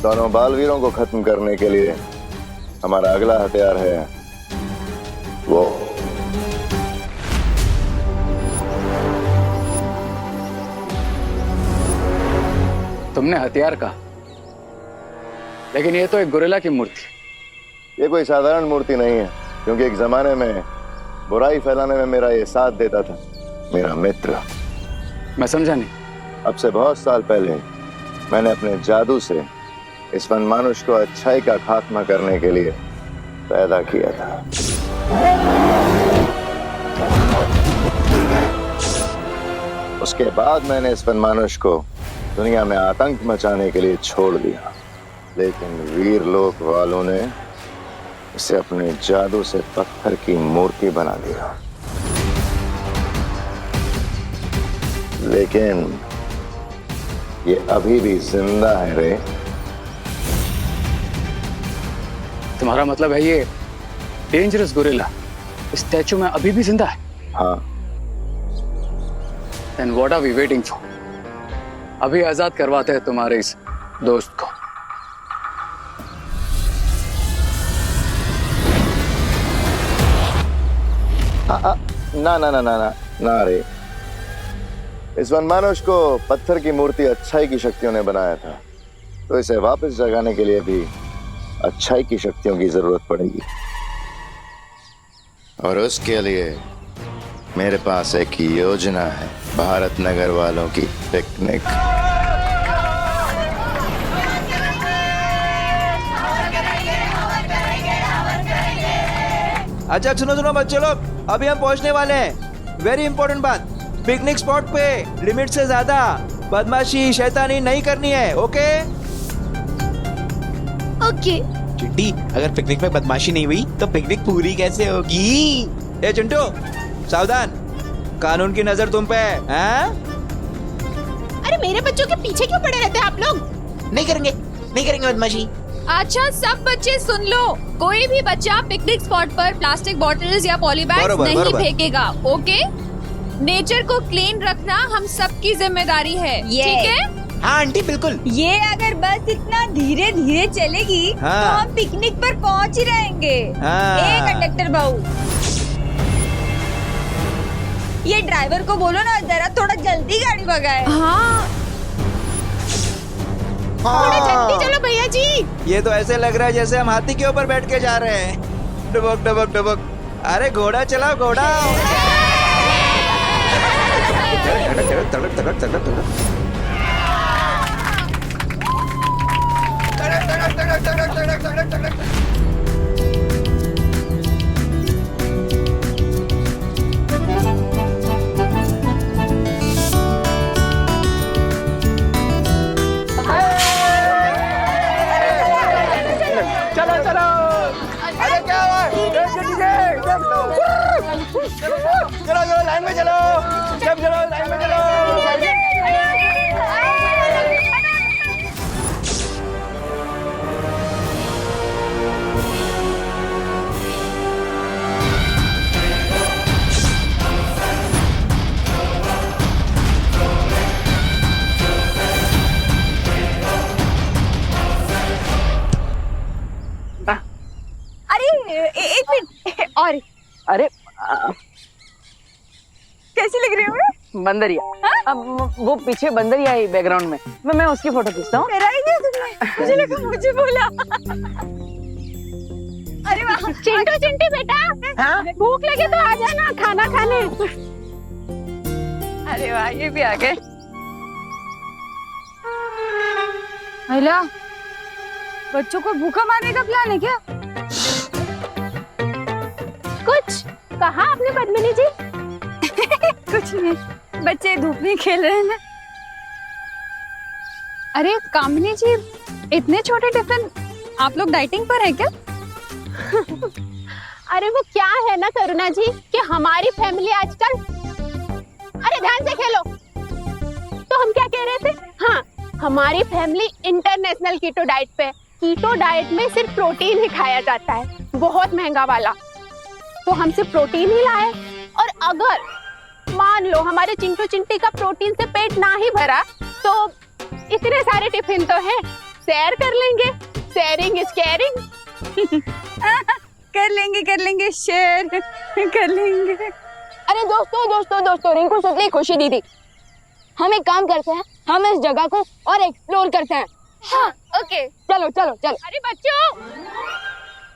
दोनों बालवीरों को खत्म करने के लिए हमारा अगला हथियार है वो। तुमने हथियार कहा, लेकिन ये तो एक गोरिल्ला की मूर्ति। ये कोई साधारण मूर्ति नहीं है, क्योंकि एक जमाने में बुराई फैलाने में मेरा ये साथ देता था मेरा मित्र। मैं समझा नहीं। अब से बहुत साल पहले मैंने अपने जादू से इस वनमानुष को अच्छाई का खात्मा करने के लिए पैदा किया था। उसके बाद मैंने इस वनमानुष को दुनिया में आतंक मचाने के लिए छोड़ दिया, लेकिन वीर लोक वालों ने इसे अपने जादू से पत्थर की मूर्ति बना दिया। लेकिन ये अभी भी जिंदा है रे। तुम्हारा मतलब है ये डेंजरस गोरिल्ला स्टैचू में अभी भी जिंदा है? हाँ। Then what are we waiting for? अभी आजाद करवाते हैं तुम्हारे इस दोस्त को। ना ना ना ना ना ना रे। इस वनमानुष को पत्थर की मूर्ति अच्छाई की शक्तियों ने बनाया था, तो इसे वापस जगाने के लिए भी अच्छाई की शक्तियों की जरूरत पड़ेगी। और उसके लिए मेरे पास एक योजना है, भारत नगर वालों की पिकनिक। अच्छा सुनो सुनो बच्चों लोग, अभी हम पहुंचने वाले हैं। वेरी इंपॉर्टेंट बात, पिकनिक स्पॉट पे लिमिट से ज्यादा बदमाशी शैतानी नहीं करनी है। Okay okay. चिंटी, अगर पिकनिक में बदमाशी नहीं हुई तो पिकनिक पूरी कैसे होगी? ए चिंटू, सावधान, कानून की नजर तुम पे है। अरे मेरे बच्चों के पीछे क्यों पड़े रहते हैं आप लोग? नहीं करेंगे बदमाशी। अच्छा सब बच्चे सुन लो, कोई भी बच्चा पिकनिक स्पॉट पर प्लास्टिक बॉटल्स या पॉली बैग्स नहीं फेंकेगा। ओके? नेचर को क्लीन रखना हम सबकी जिम्मेदारी है, ठीक है? हाँ आंटी बिल्कुल। ये अगर बस इतना धीरे धीरे चलेगी तो हम पिकनिक पर पहुंच ही रहेंगे। कंडक्टर बाबू, ये ड्राइवर को बोलो ना जरा थोड़ा जल्दी गाड़ी भगाए। हाँ थोड़ा जल्दी चलो भैया जी। ये तो ऐसे लग रहा है जैसे हम हाथी के ऊपर बैठ के जा रहे हैं। डबक डबक डबक। अरे घोड़ा चलाओ घोड़ा। तड़क तड़क तड़क तड़क तड़क। चलो चलो। अरे क्या हुआ? चलो लाइन में चलो। चलो लाइन में चलो। एक मिनट और। अरे कैसी लग रही हूँ मैं? बंदरिया। अब वो पीछे बंदरिया है बैकग्राउंड में, मैं उसकी फोटो खींचता हूँ। मेरा आइडिया तुमने, मुझे लगा मुझे बोला। अरे वाह। चिंटू चिंटी बेटा, भूख लगे तो आ जाना खाना खाने। अरे वाह, ये भी आ गए। हेलो, बच्चों को भूखा मारने का प्लान है क्या? कुछ कहा आपने पद्मिनी जी? कुछ नहीं, बच्चे धूप में खेल रहे हैं ना। अरे कामिनी जी, इतने छोटे टिफिन, आप लोग डाइटिंग पर है क्या? अरे वो क्या है ना करुणा जी कि हमारी फैमिली आजकल, अरे ध्यान से खेलो। तो हम क्या कह रहे थे? हाँ, हमारी फैमिली इंटरनेशनल कीटो डाइट पे। कीटो डाइट में सिर्फ प्रोटीन ही खाया जाता है, बहुत महंगा वाला। तो हम सिर्फ प्रोटीन ही लाए, और अगर मान लो हमारे चिंटू चिंटी का प्रोटीन से पेट ना ही भरा तो इतने सारे टिफिन तो हैं, शेयर कर लेंगे, शेयरिंग इज केयरिंग। कर लेंगे शेयर कर लेंगे। अरे दोस्तों रिंकू सुतली खुशी दीदी, हम एक काम करते हैं, हम इस जगह को और एक्सप्लोर करते हैं। हाँ, ओके। चलो चलो चलो। अरे बच्चों,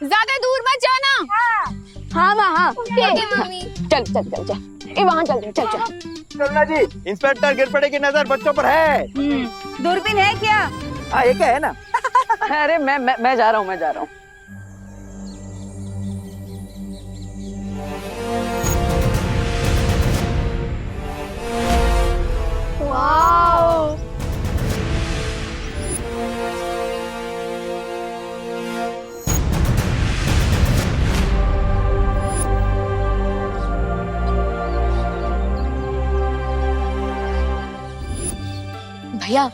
ज्यादा दूर मत जाना। हाँ माँ हाँ। Okay mummy. चल चल चल चल, ये वहाँ चल चल चल। करुणा जी, इंस्पेक्टर गिरपड़े की नजर बच्चों पर है। दूरबीन है क्या? हाँ, एक है ना। अरे मैं जा रहा हूँ। वाओ, भैया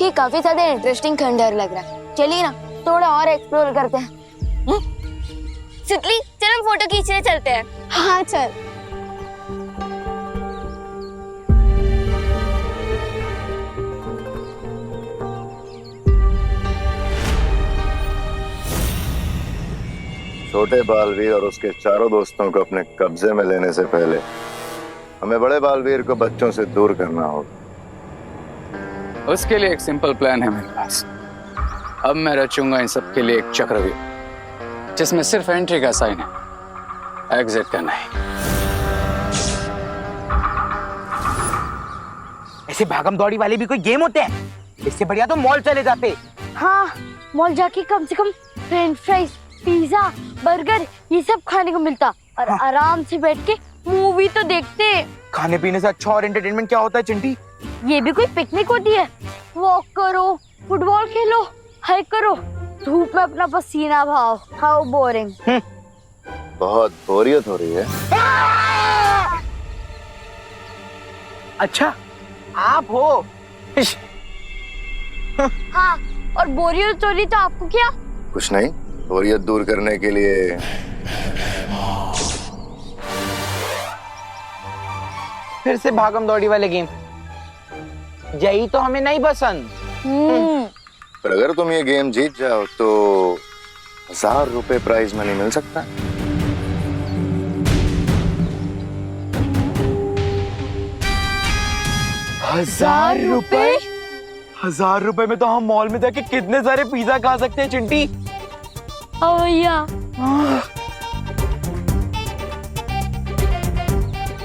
ये काफी ज्यादा इंटरेस्टिंग खंडहर लग रहा है, चलिए ना थोड़ा और एक्सप्लोर करते हैं। सितली चल हम फोटो खींचने चलते हैं। हाँ चल। छोटे बालवीर और उसके चारों दोस्तों को अपने कब्जे में लेने से पहले हमें बड़े बालवीर को बच्चों से दूर करना होगा। उसके लिए एक सिंपल प्लान है मेरे पास। अब मैं रचूंगा इन सब के लिए एक चक्रव्यूह, जिसमें सिर्फ एंट्री का साइन है, एग्जिट का नहीं। ऐसे भागम दौड़ी वाले भी कोई गेम होते हैं? इससे बढ़िया तो मॉल चले जाते। हाँ, मॉल जाके कम से कम फ्रेंच फ्राइज, पिज्जा, बर्गर ये सब खाने को मिलता और आराम से बैठ के मूवी तो देखते। खाने पीने से अच्छा और एंटरटेनमेंट क्या होता है चिंटी? ये भी कोई पिकनिक होती है? वॉक करो, फुटबॉल खेलो, हाइक करो, धूप में अपना पसीना बहाओ। How boring. बहुत बोरियत हो रही है। अच्छा आप हो? हाँ, और बोरियत हो रही तो आपको क्या? कुछ नहीं, बोरियत दूर करने के लिए फिर से भागम दौड़ी वाले गेम, यही तो हमें नहीं पसंद। पर अगर तुम ये गेम जीत जाओ तो 1000 रुपए प्राइज मनी मिल सकता है। ₹1000? 1000 रुपए में तो हम मॉल में जाके कितने सारे पिज्जा खा सकते हैं चिंटी।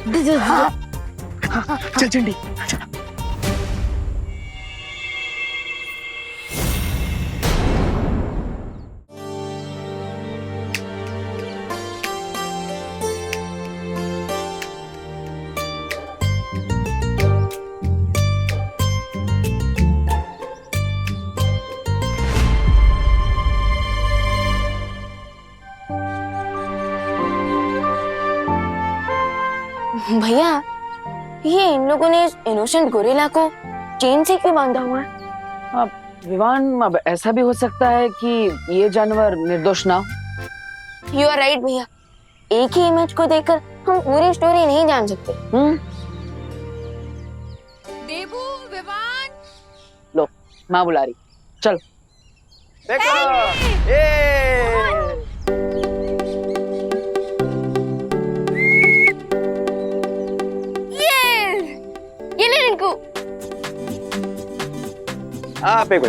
भैया चल चिंटी। भैया ये इन लोगों ने इस इनोसेंट गोरिल्ला को चेन से क्यों बांधा हुआ है? अब विवान, अब ऐसा भी हो सकता है कि ये जानवर निर्दोष ना हो। यू आर राइट भैया, एक ही इमेज को देखकर हम पूरी स्टोरी नहीं जान सकते। देबू, विवान, लो माँ बुला रही, चल। देखो ये ले रिंकू। आप एक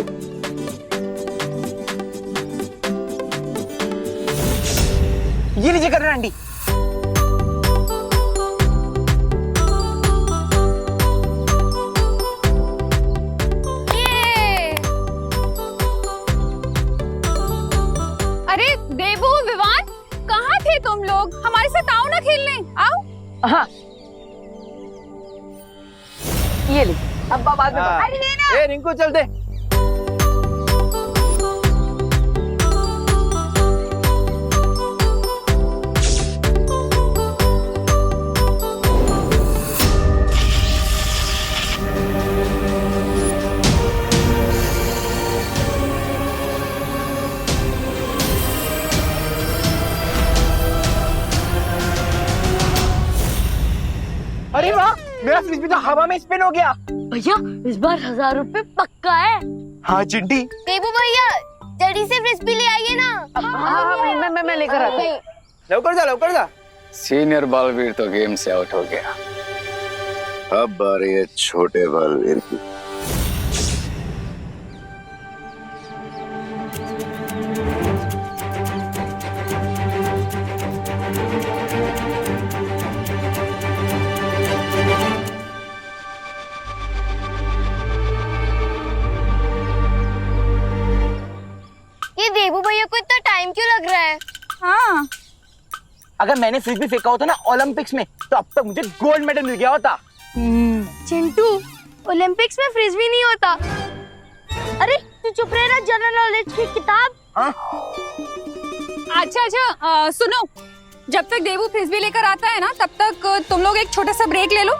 ये लीजिए कर आंटी। अरे देबू, विवान, कहाँ थे तुम लोग? हमारे साथ आओ ना खेलने, आओ। हाँ ये ली, अब बाद में। अरे देना। ए रिंकू चल दे। अरे वाह, मेरा फ्रिस्बी तो हवा में स्पिन हो गया। भैया इस बार 1000 रुपए पक्का है। हाँ चिंटी। देबू भैया जल्दी से फ्रिस्बी ले आइए ना। हाँ, मैं लेकर आता हूँ। लवकर जा। सीनियर बालवीर तो गेम से आउट हो गया। अब बारी है छोटे बालवीर की। ये देबू भैया को इतना टाइम क्यों लग रहा है? हाँ अगर मैंने फ्रिस्बी फेंका होता ना ओलंपिक्स में तो अब तक मुझे गोल्ड मेडल मिल गया होता। चिंटू ओलंपिक्स में फ्रिस्बी नहीं होता। अरे तू चुप रह ना, जनरल नॉलेज की किताब। अच्छा सुनो, जब तक देवू फ्रिस्बी लेकर आता है ना तब तक तुम लोग एक छोटा सा ब्रेक ले लो।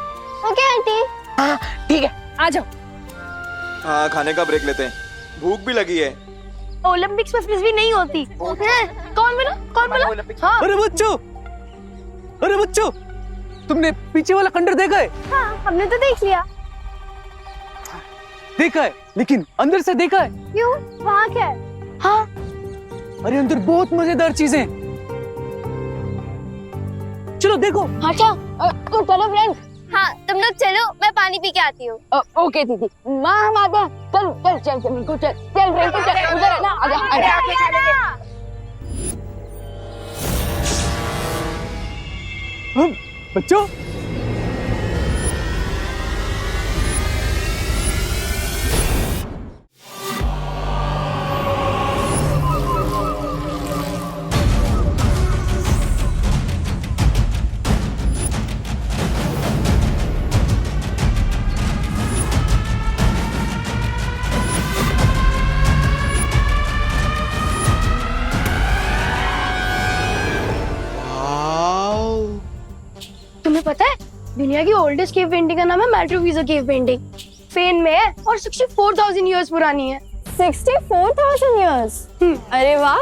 Okay aunty. हाँ ठीक है, आ जाओ। हाँ खाने का ब्रेक लेते हैं, भूख भी लगी है। ओलंपिक्स में फ्रिस्बी नहीं होती। कौन बोला? हाँ। अरे बच्चों तुमने पीछे वाला खंडर देखा है? हाँ हमने तो देख लिया। देखा है लेकिन अंदर से देखा है? क्यों? वहाँ क्या है? हाँ अरे अंदर बहुत मजेदार चीजें हैं। चलो देखो। अच्छा तो चलो फ्रेंड्स। हाँ तुम लोग चलो, मैं पानी पी के आती हूँ। ओके दीदी, माँ हम आते हैं। चल फ्रेंको चल उधर है ना, आजा। बच्चों तुम्हें पता है दुनिया की ओल्डेस्ट केव पेंटिंग का नाम है मैट्रोवीजो केव पेंटिंग। स्पेन में है और 64,000 इयर्स पुरानी है। 64,000 इयर्स? अरे वाह।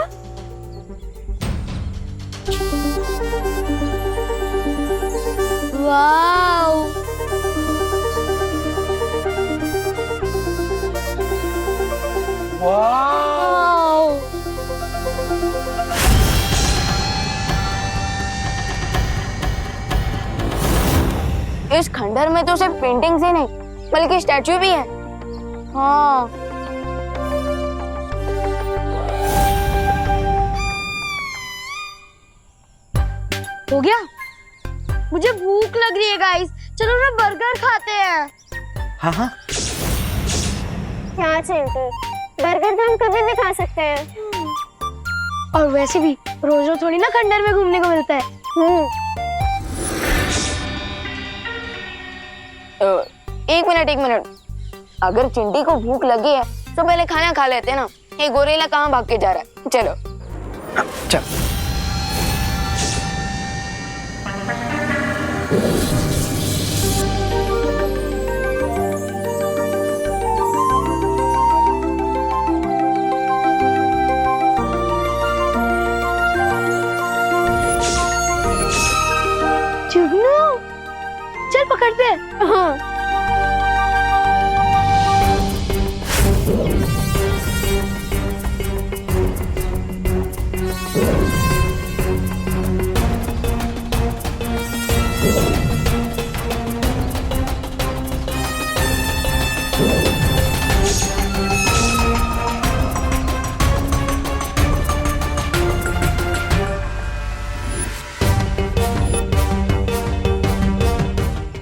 वाओ। वाओ। इस खंडर में तो सिर्फ पेंटिंग्स ही नहीं बल्कि स्टैचू भी है। हाँ हो गया। मुझे भूख लग रही है गाइस, चलो ना बर्गर खाते हैं। हाँ क्या चिंटू, बर्गर तो हम कभी भी खा सकते हैं। और वैसे भी रोज रोज थोड़ी ना खंडर में घूमने को मिलता है। एक मिनट, अगर चिंटी को भूख लगी है तो पहले खाना खा लेते हैं ना। ये गोरेला कहाँ भाग के जा रहा है? चलो चल। जुगनू चल पकड़ते हैं। हाँ।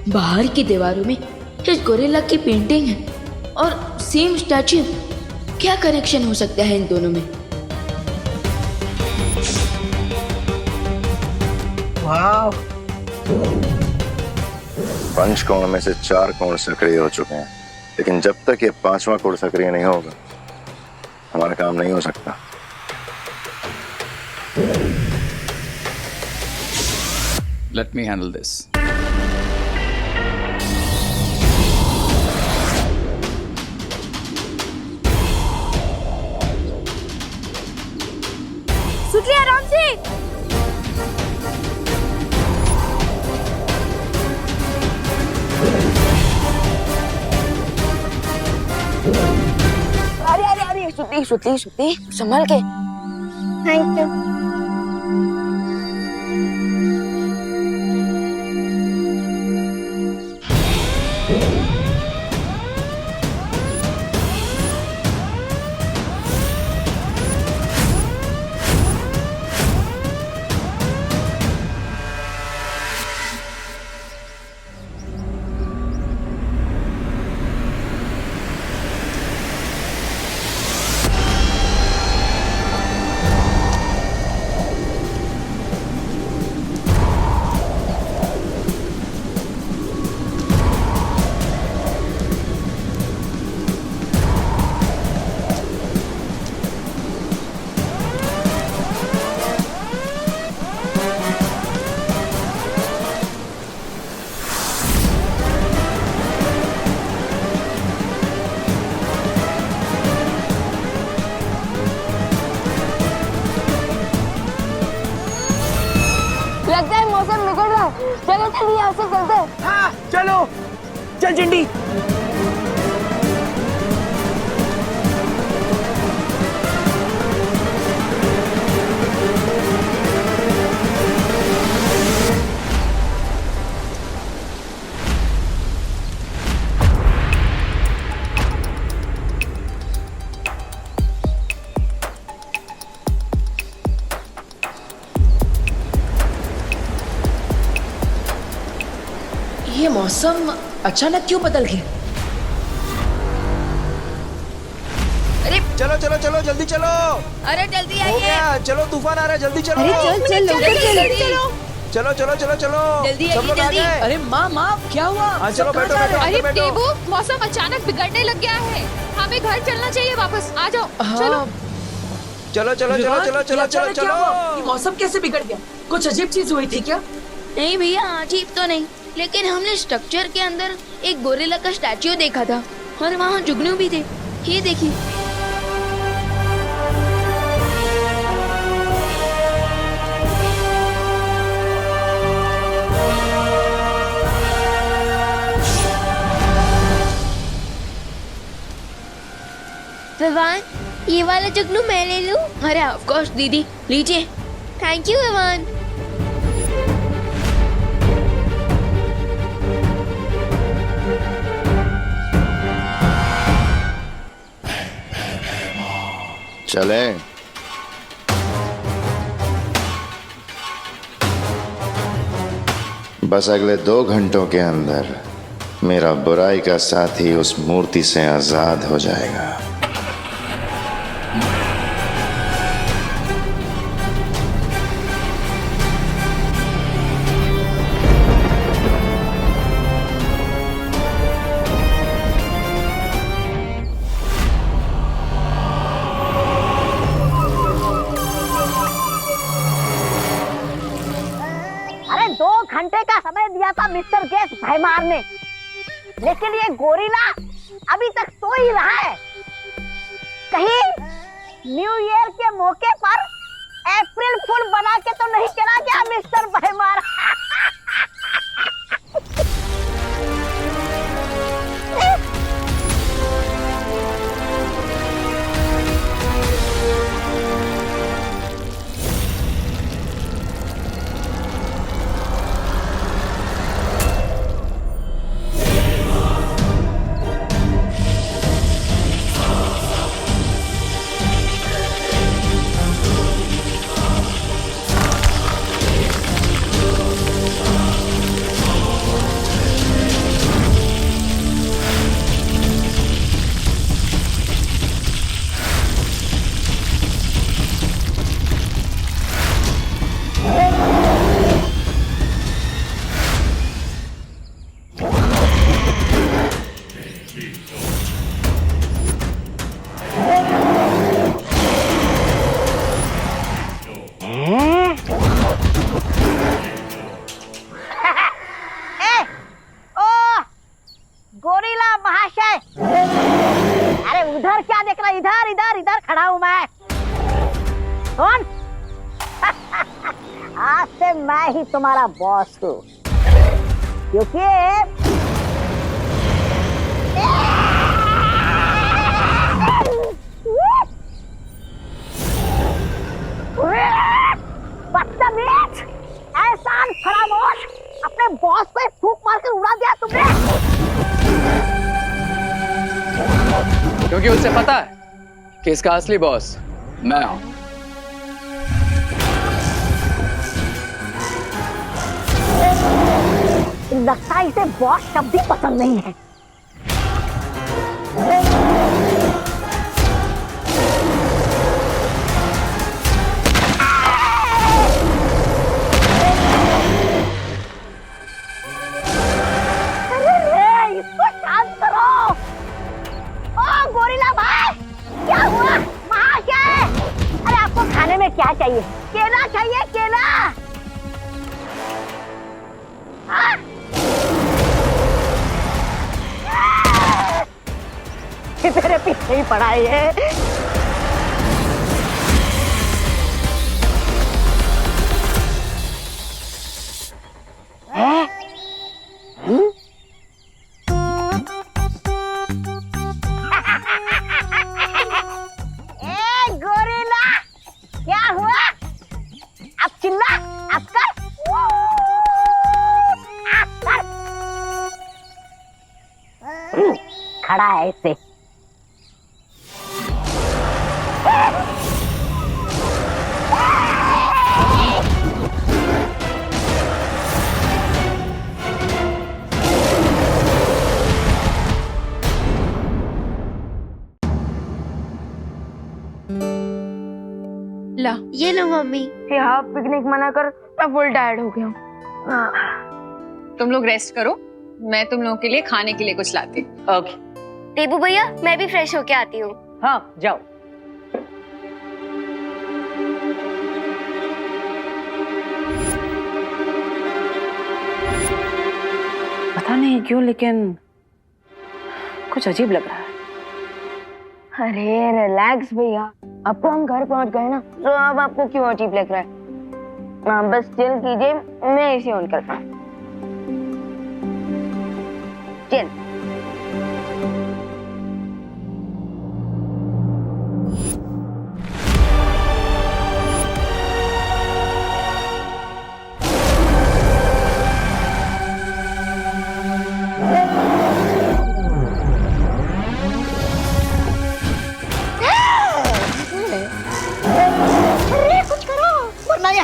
बाहर की दीवारों में इस गोरिल्ला की पेंटिंग है और सेम स्टैच्यू। क्या कनेक्शन हो सकता है इन दोनों में? वाह। पंचकोण में से 4 कोण सक्रिय हो चुके हैं, लेकिन जब तक ये 5वां कोण सक्रिय नहीं होगा हमारा काम नहीं हो सकता। Let me handle this. सुतली आराम से। श्रुति संभल के। Thank you. लगता है मौसम बिगड़ रहा है। चलो चलिए यहाँ से चलते हैं। हाँ चलो, चल चिंटी। ये मौसम अचानक क्यों बदल गया? चलो चलो चलो जल्दी चलो। अरे जल्दी हो आइए। गया, चलो तूफान आ रहा है, जल्दी चलो। अरे चल चल लोकल चलो। चलो चलो चलो चलो। जल्दी सब लोग आ जल्दी। गए। अरे माँ क्या हुआ? हाँ चलो बैठो बैठो अरे अंदर बैठो। टेबू, मौसम अचानक बिगड़ने लग गया है। हमें घर चलना चाहिए वापस। आ जाओ चलो। चलो चलो चलो चलो चलो चलो चलो। मौसम कैसे बिगड़ गया? कुछ अजीब चीज हुई थी क्या? नहीं भैया, अजीब तो नहीं, लेकिन हमने स्ट्रक्चर के अंदर एक गोरिल्ला का स्टैच्यू देखा था और वहाँ जुगनू भी थे। ये देखिए। विवान, ये वाला जुगनू मैं ले लूं? अरे ऑफ कोर्स दीदी, लीजिए। Thank you Vivaan. चलें। बस अगले 2 घंटों के अंदर मेरा बुराई का साथी उस मूर्ति से आजाद हो जाएगा। अरे 2 घंटे का समय दिया था मिस्टर गेस भैमार ने, लेकिन ये गोरिल्ला अभी तक सो ही रहा है। कहीं न्यू ईयर के मौके पर अप्रैल फूल बना के तो नहीं चला गया मिस्टर भैमार? गोरिल्ला महाशय, अरे उधर क्या देख रहा? इधर इधर इधर खड़ा हूं मैं। कौन? आज से मैं ही तुम्हारा बॉस हूँ, क्योंकि बॉस पे फूंक मार कर उड़ा दिया तुमने? क्योंकि उसे पता है कि इसका असली बॉस मैं हूं। लगता है इसे बॉस शब्द ही पसंद नहीं है। अरे इसको शांत करो। ओ गोरिल्ला भाई, क्या हुआ? वहाँ क्या है? अरे आपको खाने में क्या चाहिए? केला चाहिए, केला। हाँ? तेरे पीछे ही पड़ा है ये। ए गोरिल्ला, क्या हुआ? अब चिल्ला, अब कर। खड़ा है इससे। ला, ये लो मम्मी। यहाँ पिकनिक मना कर, मैं फुल टायर्ड हो गया हूँ। तुम लोग रेस्ट करो, मैं तुम लोगों के लिए खाने के लिए कुछ लाती हूँ। ओके। टेबू भैया, मैं भी फ्रेश होके आती हूँ। हाँ जाओ। पता नहीं क्यों लेकिन कुछ अजीब लग रहा है। अरे रिलैक्स भैया, अब तो हम घर पहुंच गए ना, तो अब आपको क्यों अजीब लग रहा है? आप बस चिल कीजिए, मैं एसी ऑन करता हूँ। चिल।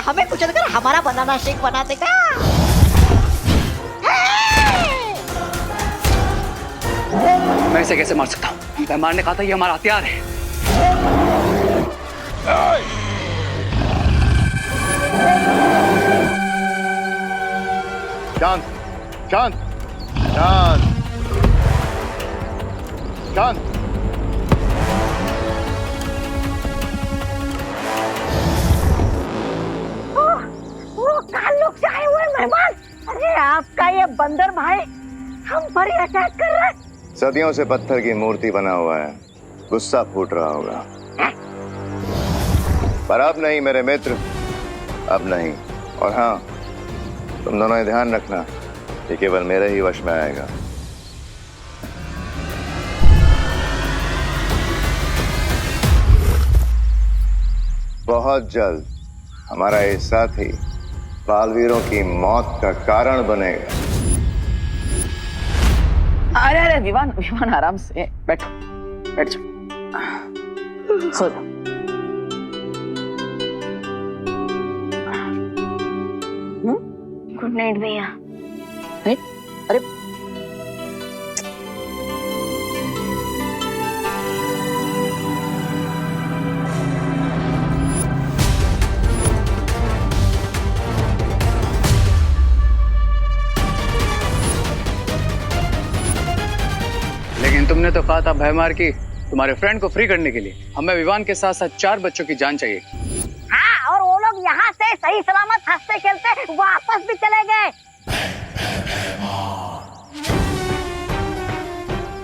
हमें कुछ कर हमारा बनाना शेक बना देगा। मैं इसे कैसे मार सकता हूँ? मैं मारने कहा था, ये हमारा हथियार है। शांत, शांत, शांत, शांत। ताल्लुक से आए हुए मेहमान। अरे आपका ये बंदर भाई हम पर ही अटैक कर रहा है। सदियों से पत्थर की मूर्ति बना हुआ है, गुस्सा फूट रहा होगा। पर अब नहीं मेरे मित्र, अब नहीं। और हाँ, तुम दोनों ये ध्यान रखना, ये केवल मेरे ही वश में आएगा। बहुत जल्द हमारा ये साथी बालवीरों की मौत का कारण बनेगा। अरे अरे विवान, विवान आराम से बैठो, बैठ जाओ, सो जाओ। गुड नाइट भैया। अरे लेकिन तुमने तो कहा था भयमार की तुम्हारे फ्रेंड को फ्री करने के लिए हमें विवान के साथ साथ 4 बच्चों की जान चाहिए। हाँ, और वो लोग यहाँ से सही सलामत हंसते खेलते वापस भी चले गए।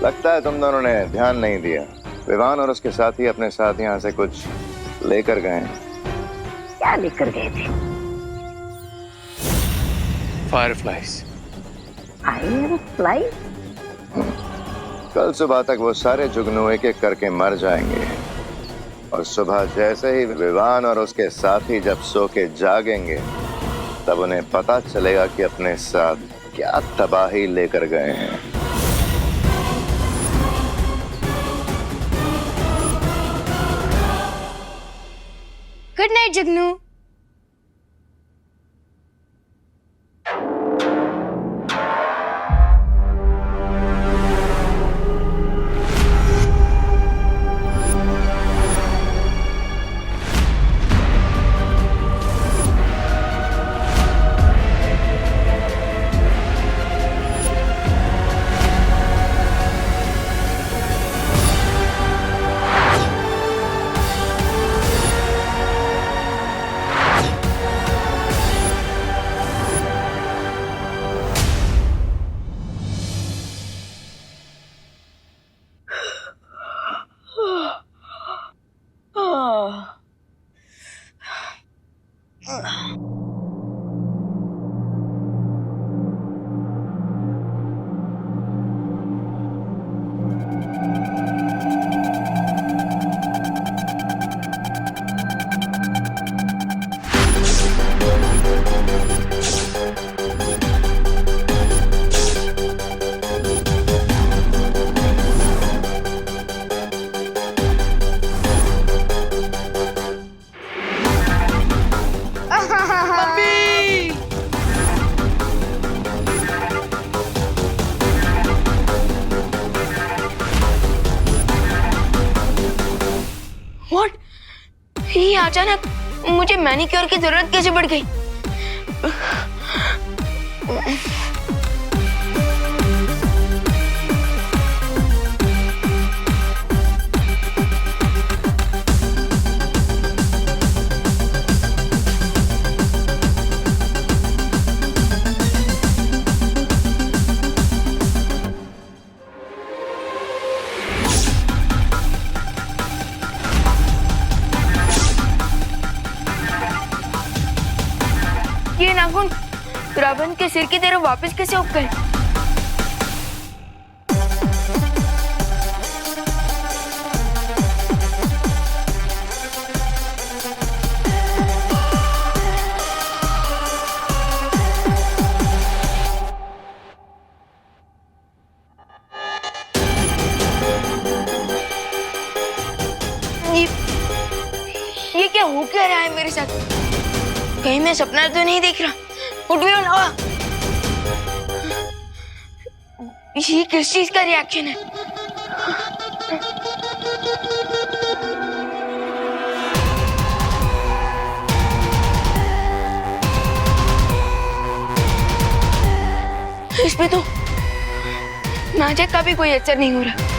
लगता है तुम दोनों ने ध्यान नहीं दिया। विवान और उसके साथी अपने साथ यहाँ से कुछ लेकर गए। क्या लेकर गए थे? फायरफ्लाइज। फायरफ्लाई? कल सुबह तक वो सारे जुगनू एक एक करके मर जाएंगे, और सुबह जैसे ही विवान और उसके साथी जब सो के जागेंगे तब उन्हें पता चलेगा कि अपने साथ क्या तबाही लेकर गए हैं। Good night Jugnu. व्हाट? ये अचानक मुझे मैनिक्योर की जरूरत कैसे पड़ गई? ये नाखून रावण के सिर की तरह वापस कैसे उग गए? ये क्या हो क्या रहा है मेरे साथ? कहीं मैं सपना तो नहीं देख रहा? उठ भी ना। ये किस चीज का रिएक्शन है? इस पे तो नाजक का भी कोई असर नहीं हो रहा।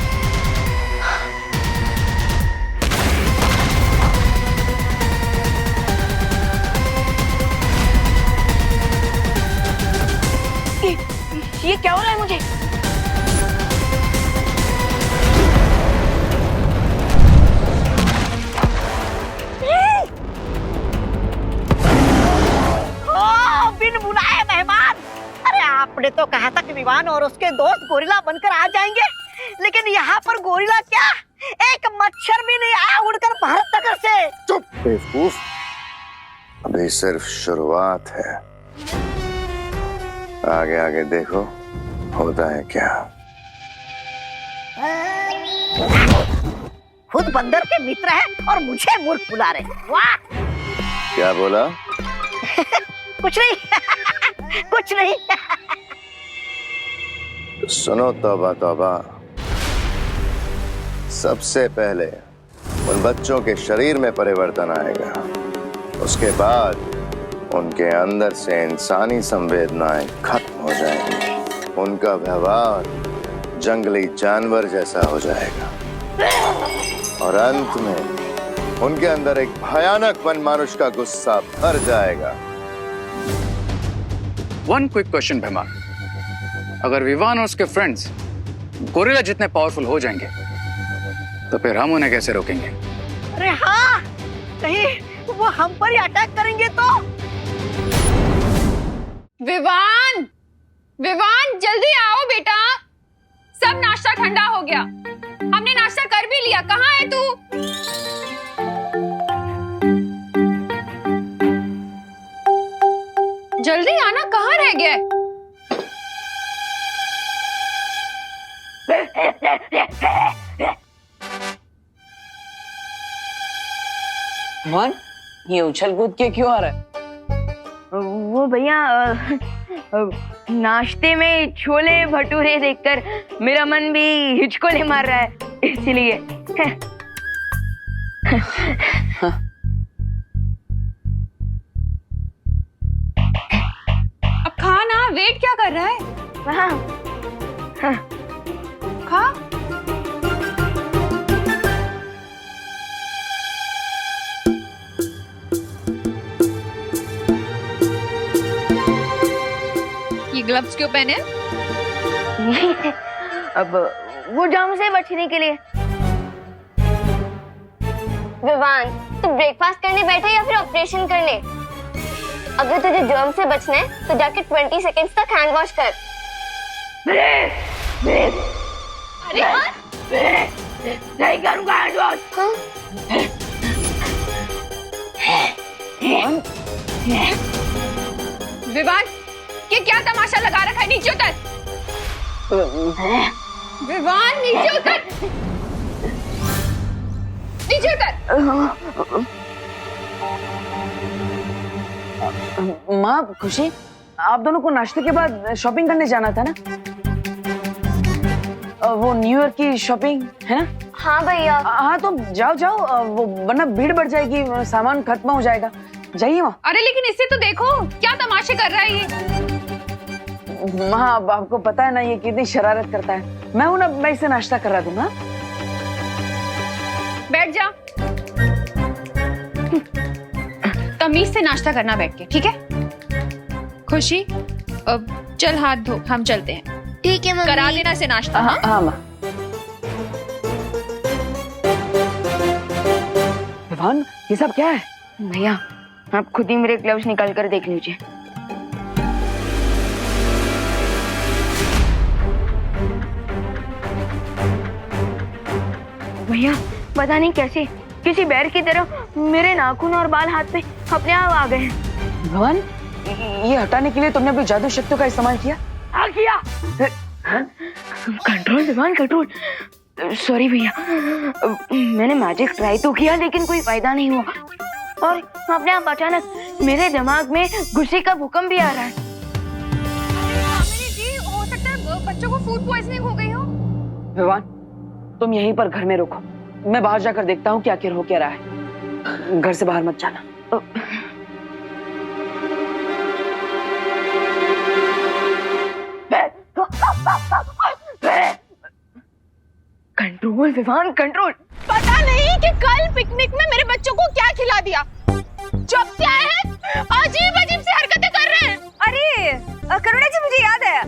ये क्या हो रहा है मुझे? बिन बुलाए मेहमान। अरे आपने तो कहा था कि विवान और उसके दोस्त गोरिल्ला बनकर आ जाएंगे, लेकिन यहाँ पर गोरिल्ला क्या, एक मच्छर भी नहीं आया उड़कर भारत नगर से। चुप बेवकूफ, अभी सिर्फ शुरुआत है, आगे आगे देखो होता है क्या। खुद बंदर के मित्र हैं और मुझे मूर्ख बुला रहे हैं। वाह! क्या बोला? कुछ नहीं कुछ नहीं। सुनो तौबा तौबा, सबसे पहले उन बच्चों के शरीर में परिवर्तन आएगा, उसके बाद उनके अंदर से इंसानी संवेदनाएं खत्म हो जाएंगी, उनका व्यवहार जंगली जानवर जैसा हो जाएगा और अंत में उनके अंदर एक भयानक वनमानुष का गुस्सा भर जाएगा। वन क्विक क्वेश्चन भीमा, अगर विवान और उसके फ्रेंड्स गोरिल्ला जितने पावरफुल हो जाएंगे तो फिर हम उन्हें कैसे रोकेंगे? अरे हाँ, कहीं वो हम पर ही अटैक करेंगे तो? विवान, विवान जल्दी आओ बेटा, सब नाश्ता ठंडा हो गया, हमने नाश्ता कर भी लिया, कहाँ है तू? जल्दी आना, कहाँ रह गया? वन, ये उछल कूद के क्यों आ रहा है? वो भैया नाश्ते में छोले भटूरे देखकर मेरा मन भी हिचकोले मार रहा है, इसलिए। अब खा ना, वेट क्या कर रहा है? खा। ये ग्लव्स क्यों पहने? अब वो जर्म से बचने के लिए। विवान, तू ब्रेकफास्ट करने बैठा या फिर ऑपरेशन करने? अगर तुझे जर्म से बचना है तो जाके 20 सेकंड्स तक हैंड वॉश कर। अरे नहीं करूंगा हैंड वॉश। विवान, ये क्या तमाशा लगा रखा है? नीचे उतर। विवान, नीचे उतर। नीचे उतर। माँ, खुशी, आप दोनों को नाश्ते के बाद शॉपिंग करने जाना था ना? वो न्यू ईयर की शॉपिंग है ना? हाँ भैया। हाँ तो जाओ जाओ, वो वरना भीड़ बढ़ जाएगी, सामान खत्म हो जाएगा। जाइए माँ। अरे लेकिन इसे तो देखो, क्या तमाशे कर रहा है ये। माँ, अब आपको पता है ना ये कितनी शरारत करता है। मैं हूं ना, मैं इसे नाश्ता करा दूंगा। बैठ जा। तमीज से नाश्ता करना बैठ के, ठीक है? खुशी, अब चल हाथ धो, हम चलते हैं। ठीक है मम्मी। करा देना से नाश्ता। हाँ हाँ माँ। विवान, ये सब क्या है? भैया, आप खुद ही मेरे ग्लव्स निकाल कर देख लीजिए। भैया, पता नहीं कैसे किसी बैर की तरह मेरे नाखून और बाल हाथ पे अपने आप आ गए। भवन, ये हटाने के लिए तुमने अपनी जादू शक्तियों का इस्तेमाल किया? हाँ किया। Control Vivaan, control. सॉरी भैया, मैंने मैजिक ट्राई तो किया लेकिन कोई फायदा नहीं हुआ, और अपने आप अचानक मेरे दिमाग में गुस्से का भूकंप भी आ रहा है। जी, हो सकता है बच्चों को फूड पॉइजनिंग हो गई हो। विवान, तुम यहीं पर घर में रुको, मैं बाहर जाकर देखता हूँ कि आखिर हो क्या रहा है। घर से बाहर मत जाना। Control Vivaan, control. पता नहीं कि कल पिकनिक में मेरे बच्चों को क्या खिला दिया। जब से आए हैं अजीब अजीब सी हरकतें कर रहे हैं। अरे करुणा जी, मुझे याद है,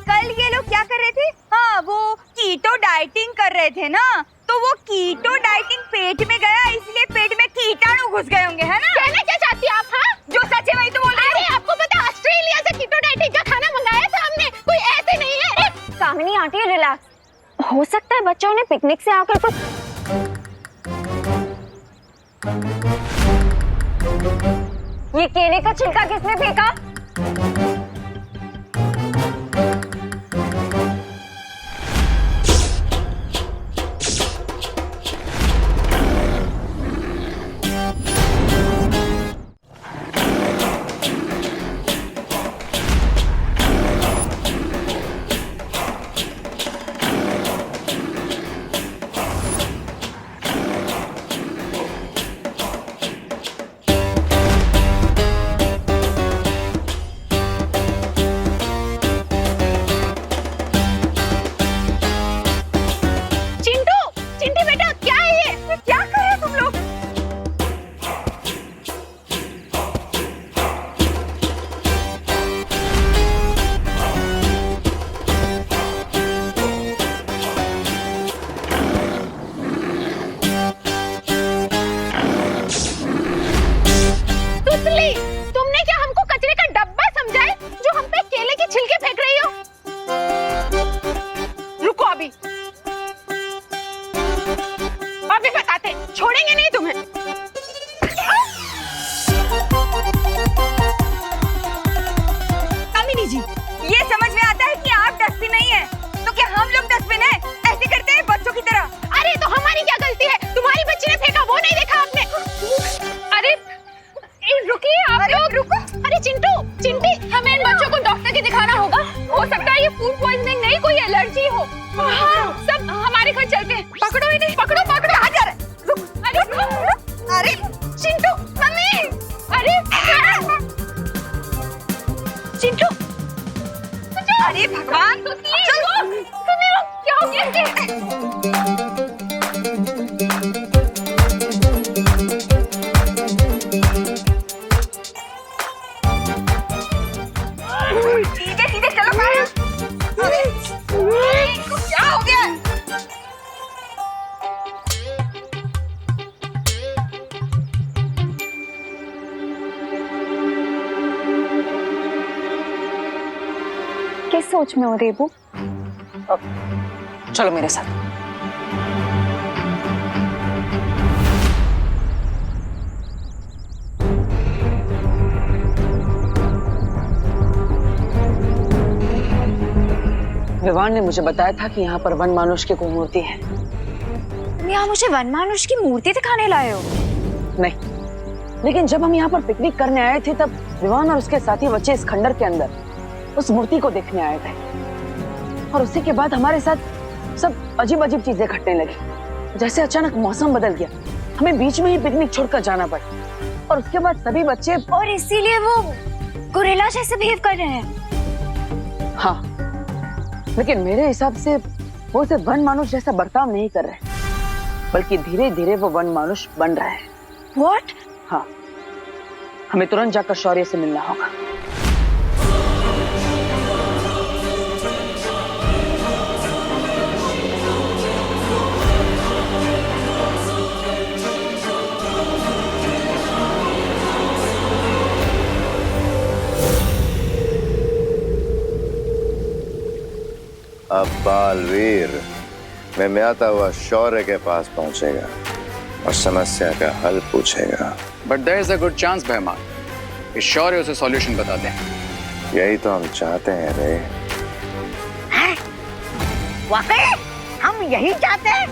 कल ये लोग क्या कर रहे थे? हाँ, वो कीटो डाइटिंग कर रहे थे ना, तो वो कीटो डाइटिंग पेट में गया, इसलिए पेट में कीटाणु घुस गए होंगे, है ना? कहना क्या चाहती हैं आप? हाँ, जो सच है वही तो बोल रही हूँ। अरे आपको पता है ऑस्ट्रेलिया से कीटो डाइटिंग का खाना मंगाया था हमने, कोई ऐसे नहीं है। कामिनी आंटी, रिलैक्स। हो सकता है बच्चों ने पिकनिक से आकर कुछ। ये केले का छिलका किसने फेंका? रानी जी, ये समझ में आता है कि आप डस्टबिन नहीं है, तो क्या हम लोग डस्टबिन है? ऐसे करते हैं बच्चों की तरह। अरे तो हमारी क्या गलती है? तुम्हारी बच्ची ने फेंका, वो नहीं देखा आपने? अरे रुकिए आप लोग, रुको। अरे चिंटू, चिंटी, हमें इन बच्चों को डॉक्टर के दिखाना होगा। हो सकता है ये फूड पॉइजनिंग नहीं, कोई एलर्जी हो। सब हमारे घर चलते हैं। पकड़ो इन्हें, पकड़ो पकड़ो। अरे चिंटू, मम्मी, अरे चिंटू, अरे भगवान, क्या हो गया इसे? सीधे सीधे चलो। अरे इसको क्या हो गया? किस सोच में हो रेबू? चलो मेरे साथ। विवान ने मुझे बताया था कि यहाँ पर वन मानुष की कोई मूर्ति है। तुम यहाँ मुझे वन मानुष की मूर्ति दिखाने लाए हो? नहीं, लेकिन जब हम यहाँ पर पिकनिक करने आए थे तब विवान और उसके साथी बच्चे इस खंडर के अंदर उस मूर्ति को देखने आए थे, और उसी के बाद हमारे साथ सब अजीब अजीब चीजें घटने लगी। जैसे अचानक मौसम बदल गया, हमें बीच में ही पिकनिक छोड़कर जाना पड़ा, और उसके बाद सभी बच्चे, और इसीलिए वो गोरिल्ला जैसे बिहेव कर रहे हैं। हाँ, लेकिन मेरे हिसाब से वो सिर्फ वन मानुष जैसा बर्ताव नहीं कर रहे, बल्कि धीरे धीरे वो वन मानुष बन रहा है। What? हाँ, हमें तुरंत जाकर शौर्य से मिलना होगा। अब बालवीर में आता हुआ शौर्य के पास पहुंचेगा और समस्या का हल पूछेगा। But there is a good chance भैमा कि शौर्य उसे सॉल्यूशन बता दें। यही तो हम चाहते हैं रे। वाकई हम यही चाहते हैं।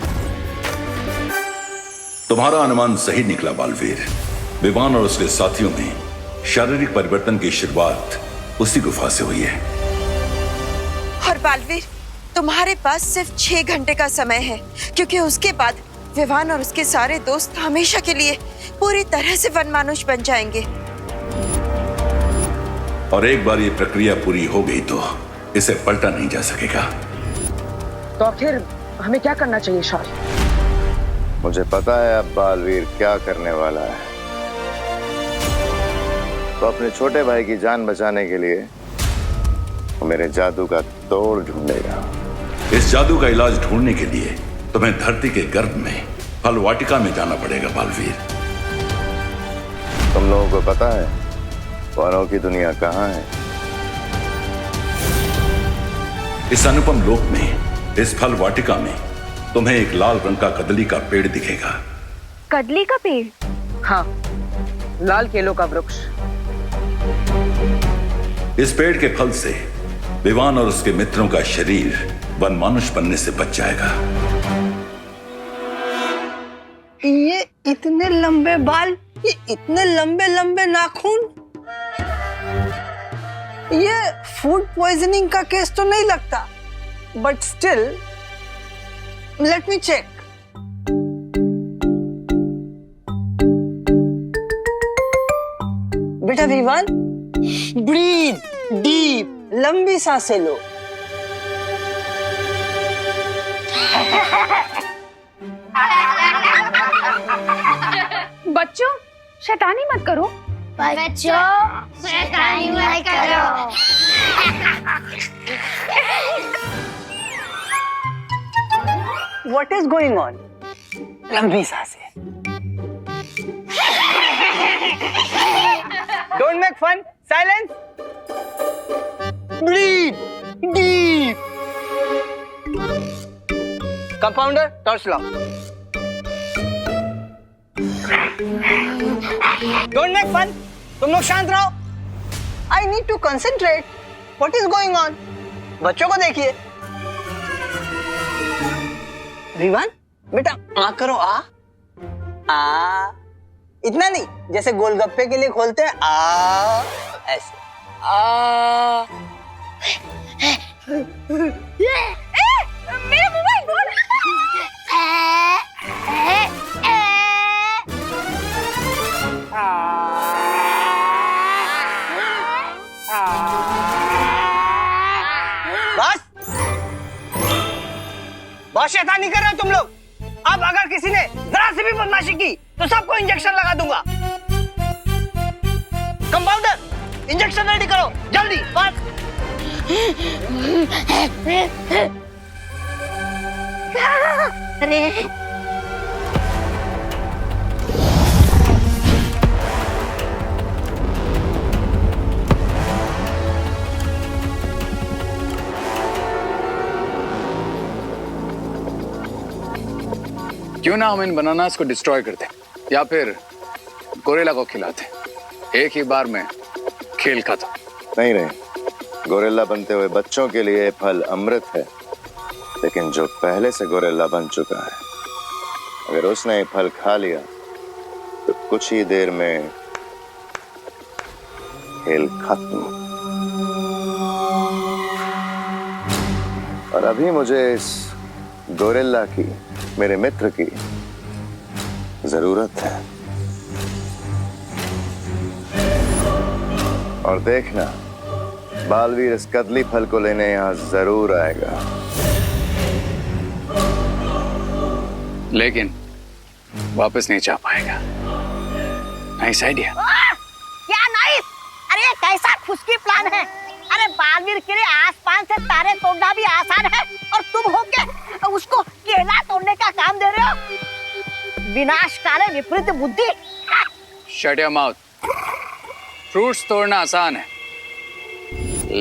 तुम्हारा अनुमान सही निकला बालवीर। विवान और उसके साथियों में शारीरिक परिवर्तन की शुरुआत उसी गुफा से हुई है। और बालवीर, तुम्हारे पास सिर्फ 6 घंटे का समय है, क्योंकि उसके बाद विवान और उसके सारे दोस्त हमेशा के लिए पूरी तरह से वनमानुष बन जाएंगे। और एक बार ये प्रक्रिया पूरी हो गई तो इसे पलटा नहीं जा सकेगा। तो फिर हमें क्या करना चाहिए शौर्य? मुझे पता है अब बालवीर क्या करने वाला है। तो अपने छोटे भाई की जान बचाने के लिए वो मेरे जादू का तोड़ ढूंढेगा। इस जादू का इलाज ढूंढने के लिए तुम्हें धरती के गर्भ में फल वाटिका में जाना पड़ेगा बालवीर। तुम लोगों को पता है वनों की दुनिया कहाँ है? इस अनुपम लोक में, इस फल वाटिका में तुम्हें एक लाल रंग का कदली का पेड़ दिखेगा। कदली का पेड़? हाँ, लाल केलों का वृक्ष। इस पेड़ के फल से विवान और उसके मित्रों का शरीर वनमानुष बनने से बच जाएगा। ये इतने लंबे बाल, ये इतने लंबे लंबे नाखून, ये फूड पॉइजनिंग का केस तो नहीं लगता, but still let me check. बेटा विवान, ब्रीथ डीप, लंबी सांसें लो। बच्चों, शैतानी मत करो। बच्चों, शैतानी मत करो। What is going on? लंबी सांसें। Don't make fun. Silence. Breathe deep. Compounder, torch law. Don't make fun. तुम लोग शांत रहो। I need to concentrate. What is going on? बच्चों को देखिए। विवान बेटा आ करो आ। इतना नहीं, जैसे गोलगप्पे के लिए खोलते हैं आ, ऐसे आ। मेरा मोबाइल बोल। बस बहुत शैतानी कर रहे हो तुम लोग। अब अगर किसी ने जरा सी भी बदमाशी की तो सबको इंजेक्शन लगा दूंगा। कंपाउंडर इंजेक्शन रेडी करो जल्दी। बस अरे क्यों ना हम इन बनानास को डिस्ट्रॉय करते या फिर गोरिल्ला को खिलाते। एक ही बार में खेल खत्म। नहीं नहीं, गोरिल्ला बनते हुए बच्चों के लिए फल अमृत है, लेकिन जो पहले से गोरिल्ला बन चुका है, अगर उसने ये फल खा लिया तो कुछ ही देर में खेल खत्म। और अभी मुझे इस गोरिल्ला की, मेरे मित्र की जरूरत है। और देखना, बालवीर इस कदली फल को लेने यहां जरूर आएगा। लेकिन वापस नहीं जा पाएगा। Nice idea. क्या नाइस? अरे ये कैसा खुशकी प्लान है। अरे बालवीर के लिए आसमान से तारे तोड़ना भी आसान है और तुम होके उसको केला तोड़ने का काम दे रहे हो। विनाशकारी विपरीत बुद्धि। Shut your mouth. फ्रूट्स तोड़ना आसान है,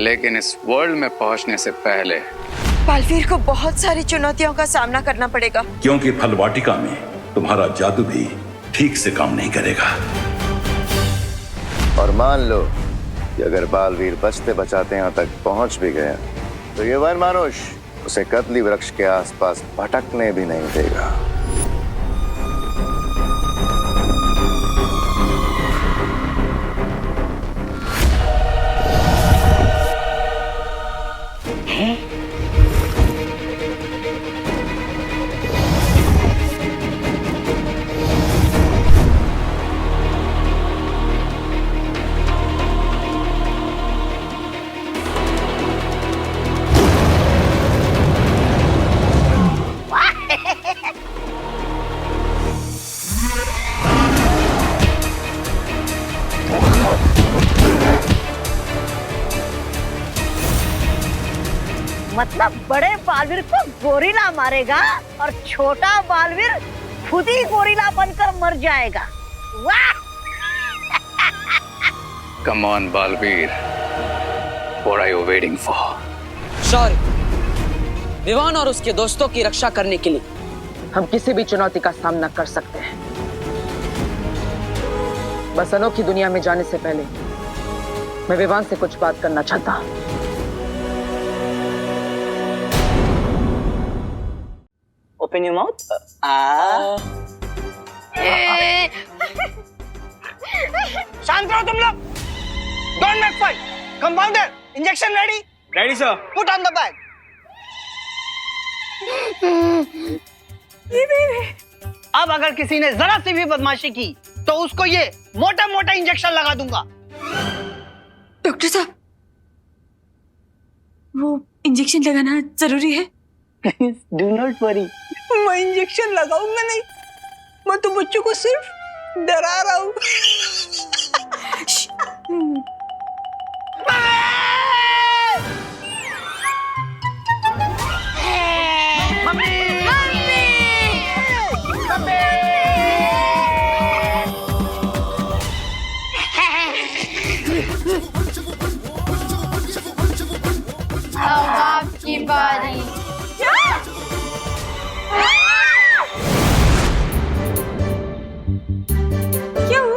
लेकिन इस वर्ल्ड में पहुंचने से पहले बालवीर को बहुत सारी चुनौतियों का सामना करना पड़ेगा। क्योंकि फल वाटिका में तुम्हारा जादू भी ठीक से काम नहीं करेगा। और मान लो कि अगर बालवीर बचते बचाते यहां तक पहुंच भी गया तो ये वन मानुष उसे कदली वृक्ष के आसपास भटकने भी नहीं देगा। मतलब बड़े बालवीर को गोरिल्ला मारेगा और छोटा बालवीर खुद ही गोरिल्ला बनकर मर जाएगा। वाह! Come on Baalveer, what are you waiting for? Sorry, Vivaan और उसके दोस्तों की रक्षा करने के लिए हम किसी भी चुनौती का सामना कर सकते हैं। बस अनोखी दुनिया में जाने से पहले मैं विवान से कुछ बात करना चाहता हूं। Open your mouth. शांत रहो तुम लोग। Don't make fight. Compounder, injection ready? Ready, sir. Put on the bag. अब अगर किसी ने जरा सी भी बदमाशी की तो उसको ये मोटा मोटा इंजेक्शन लगा दूंगा। डॉक्टर साहब, वो इंजेक्शन लगाना जरूरी है? Do not worry. मैं इंजेक्शन लगाऊंगा नहीं, मैं तो बच्चों को सिर्फ डरा रहा हूँ। अब आपकी बारी। क्यों?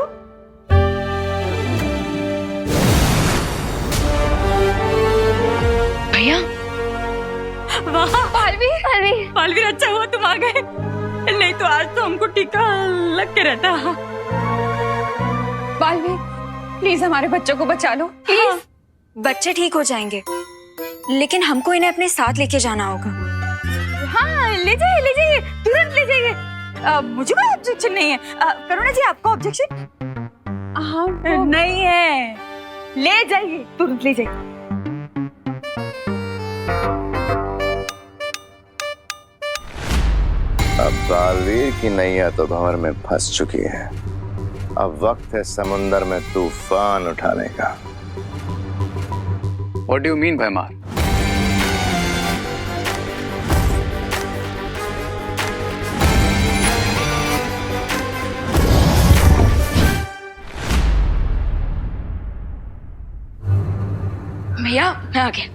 बालवीर अच्छा हुआ तुम आ गए, नहीं तो आज तो हमको टीका लग के रहता। बालवीर प्लीज हमारे बच्चों को बचा लो प्लीज। हाँ, बच्चे ठीक हो जाएंगे, लेकिन हमको इन्हें अपने साथ लेके जाना होगा। हाँ ले जाइए तुरंत ले जाइए। मुझे कोई ऑब्जेक्शन नहीं है। करुणा जी आपको ऑब्जेक्शन? हाँ नहीं है, ले जाइए तुरंत ले जाइए। अब बालवीर की नैया तो भंवर में फंस चुकी है। अब वक्त है समुंदर में तूफान उठाने का। What do you mean, भैमार? भैया मैं आ गया।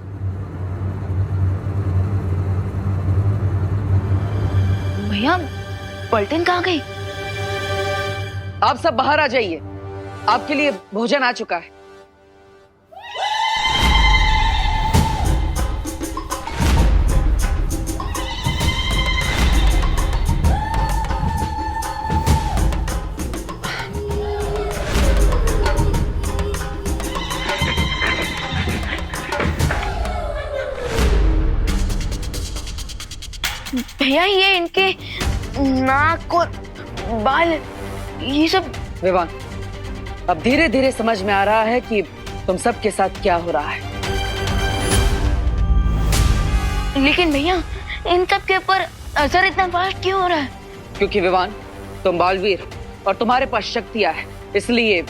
भैया पलटन कहाँ गई? आप सब बाहर आ जाइए, आपके लिए भोजन आ चुका है। भैया ये इनके नाक और बाल ये सब। विवान, अब धीरे धीरे समझ में आ रहा है कि तुम सबके साथ क्या हो रहा है। लेकिन भैया इन सब के ऊपर असर इतना फास्ट क्यों हो रहा है? क्योंकि विवान तुम बालवीर और तुम्हारे पास शक्तियां है, इसलिए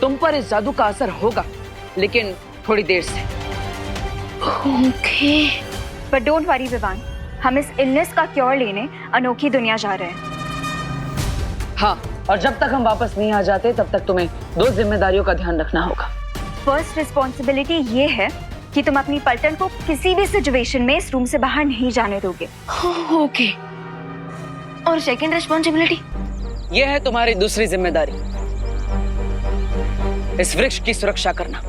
तुम पर इस जादू का असर होगा, लेकिन थोड़ी देर से। Okay. But don't worry Vivaan, हम इस इलनेस का क्योर लेने अनोखी दुनिया जा रहे हैं। हाँ, और जब तक हम वापस नहीं आ जाते तब तक तुम्हें 2 जिम्मेदारियों का ध्यान रखना होगा। फर्स्ट रिस्पॉन्सिबिलिटी ये है कि तुम अपनी पलटन को किसी भी सिचुएशन में इस रूम से बाहर नहीं जाने दोगे। ओके। और सेकंड रिस्पॉन्सिबिलिटी? ये है तुम्हारी दूसरी जिम्मेदारी, इस वृक्ष की सुरक्षा करना।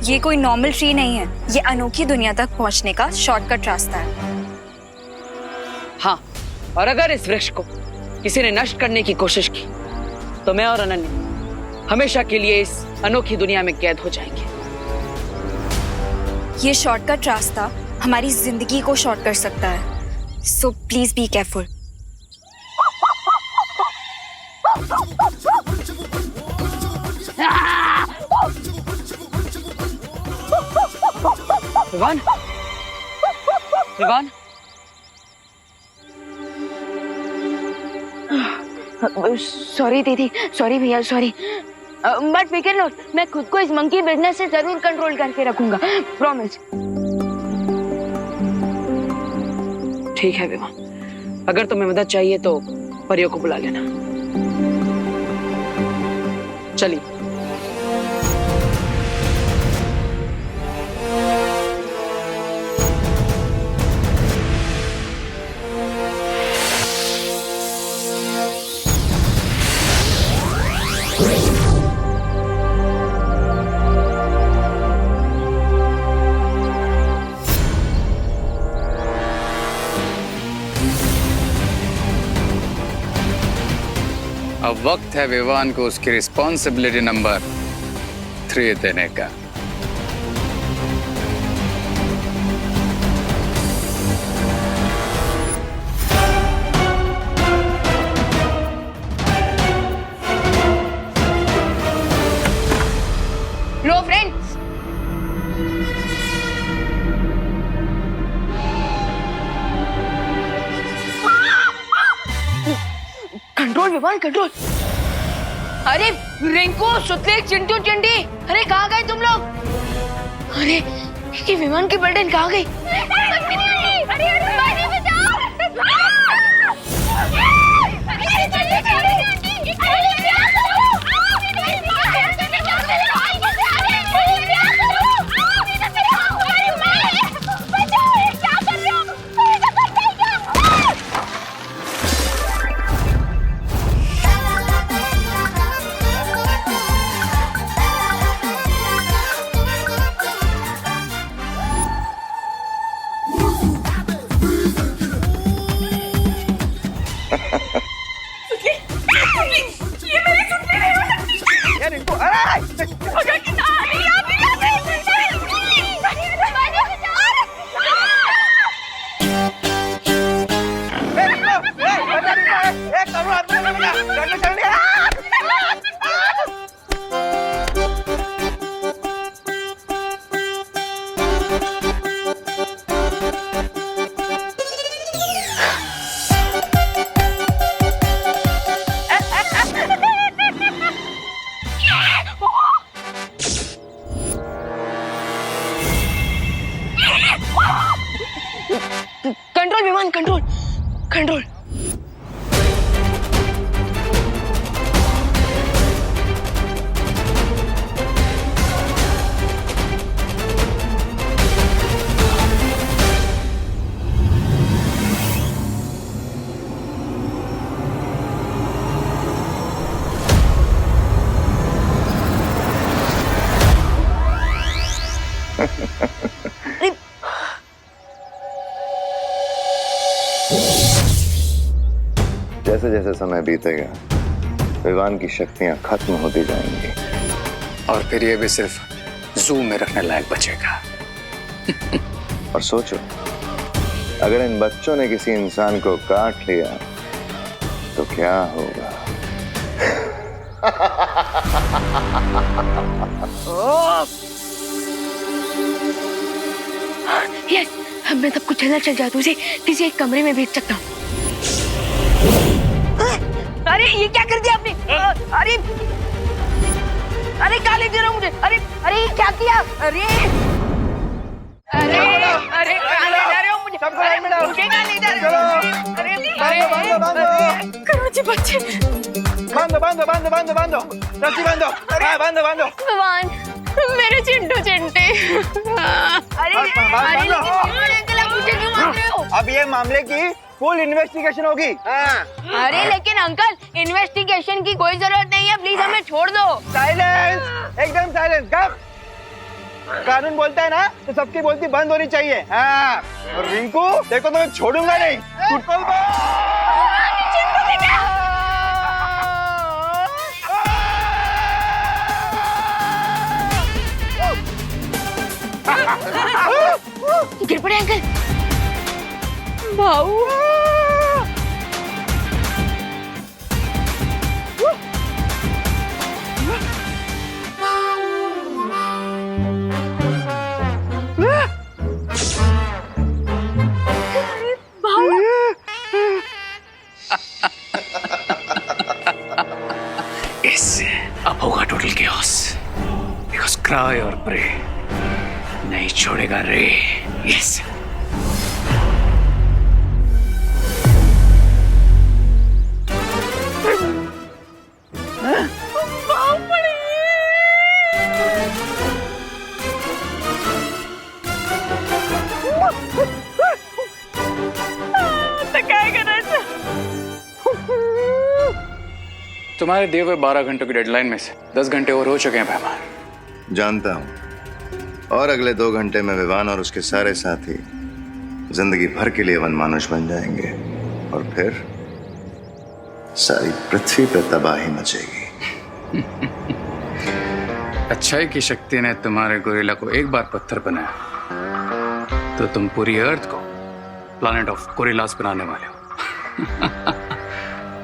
ये कोई नॉर्मल ट्री नहीं है, ये अनोखी दुनिया तक पहुंचने का शॉर्टकट रास्ता है। हाँ, और अगर इस वृक्ष को किसी ने नष्ट करने की कोशिश की तो मैं और अनन्या हमेशा के लिए इस अनोखी दुनिया में कैद हो जाएंगे। ये शॉर्टकट रास्ता हमारी जिंदगी को शॉर्ट कर सकता है, so please be careful. Vivaan, Vivaan, sorry दीदी, सॉरी भैया, सॉरी। बट फिकर नॉट, मैं खुद को इस मंकी बिजनेस से जरूर कंट्रोल करके रखूंगा, प्रॉमिस। ठीक है विवान, अगर तुम्हें मदद चाहिए तो परियों को बुला लेना। चलिए। अब वक्त है विवान को उसकी रिस्पॉन्सिबिलिटी नंबर 3 देने का। लो फ्रेंड्स, कंट्रोल विवान, कंट्रोल। अरे रिंकू, सुतले, चिंटू, चिंटी, अरे कहाँ गए तुम लोग? अरे ये विमान की पलटन कहाँ गई? विमान कंट्रोल कंट्रोल। जैसे जैसे समय बीतेगा विमान की शक्तियां खत्म होती जाएंगी और फिर ये भी सिर्फ जू में रखने लायक बचेगा। और सोचो, अगर इन बच्चों ने किसी इंसान को काट लिया तो क्या होगा? यस, अब मैं सबको चलना चल जादू से किसी एक कमरे में भेज सकता हूँ। अरे ये क्या कर दिया आपने? अरे अरे कहाँ ले जा रहा हूँ मुझे? अरे अरे क्या किया? अरे अरे अरे कहाँ ले जा रहे हो मुझे? सबको लाइन में डालो। मुझे कहाँ ले जा रहे हो? अरे बांधो। करुणा जी बच्चे बांधो रस्सी बांधो। हाँ, बांधो। भगवान, मेरे चिंटू चिंटे। अरे अरे अंकल आप मुझे क्यों मार रहे हो? अब ये मामले की फुल इन्वेस्टिगेशन होगी। अरे लेकिन अंकल इन्वेस्टिगेशन की कोई जरूरत नहीं है, प्लीज हमें छोड़ दो। साइलेंस, एकदम साइलेंस। गप। कानून बोलता है ना तो सबकी बोलती बंद होनी चाहिए। हाँ, और रिंकू देखो तो मैं छोड़ूंगा नहीं। गिर पड़े अंकल। भाऊ, इससे अब होगा टोटल केओस, बिकॉज़ क्राई और प्रे नहीं छोड़ेगा रे। यस। तुम्हारे दिए हुए 12 घंटों की डेडलाइन में से 10 घंटे और हो चुके हैं मेहमान। जानता हूं, और अगले 2 घंटे में विवान और उसके सारे साथी जिंदगी भर के लिए वनमानुष बन जाएंगे और फिर सारी पृथ्वी पर तबाही मचेगी। अच्छाई की शक्ति ने तुम्हारे गोरिल्ला को एक बार पत्थर बनाया तो तुम पूरी अर्थ को प्लैनेट ऑफ गोरिल्लास बनाने वाले हो।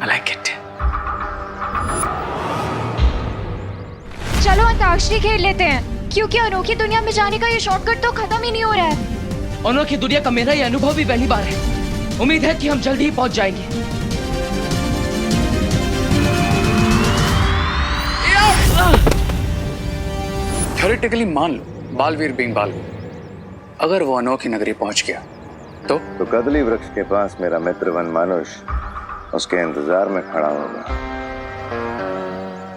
I like it. चलो अंताक्षरी खेल लेते हैं, क्योंकि अनोखी दुनिया में जाने का ये शॉर्टकट तो खत्म ही नहीं हो रहा है। अनोखी दुनिया का मेरा ये अनुभव भी पहली बार है। उम्मीद है कि हम जल्द ही पहुंच जाएंगे। थ्योरेटिकली मान लो बालवीर बीइंग बालवीर, अगर वो अनोखी नगरी पहुंच गया तो कदली वृक्ष के पास मेरा मित्र वनमानुष उसके इंतजार में खड़ा होगा।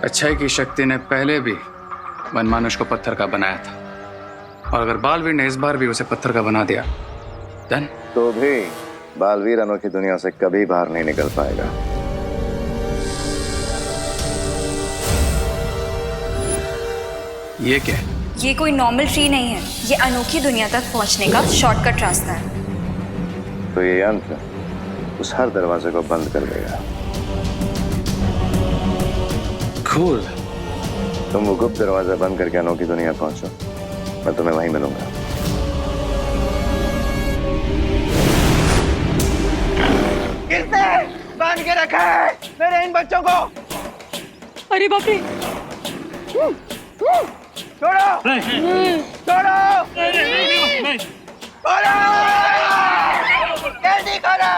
अच्छाई की शक्ति ने पहले भी वनमानुष को पत्थर का बनाया था, और अगर बालवीर ने इस बार भी उसे पत्थर का बना दिया देन तो भी बालवीर अनोखी दुनिया से कभी बाहर नहीं निकल पाएगा। ये क्या है? ये कोई नॉर्मल ट्री नहीं है, ये अनोखी दुनिया तक पहुंचने का शॉर्टकट रास्ता है। तो ये यंत्र उस हर दरवाजे को बंद कर देगा। Cool. तुम वो गुप्त दरवाजा बंद करके अनोखी दुनिया पहुंचो, मैं तुम्हें वहीं मिलूंगा। किसने बांध के रखा है मेरे इन बच्चों को? अरे बाप रे! छोड़ो! छोड़ो! खोलो! जल्दी खोलो!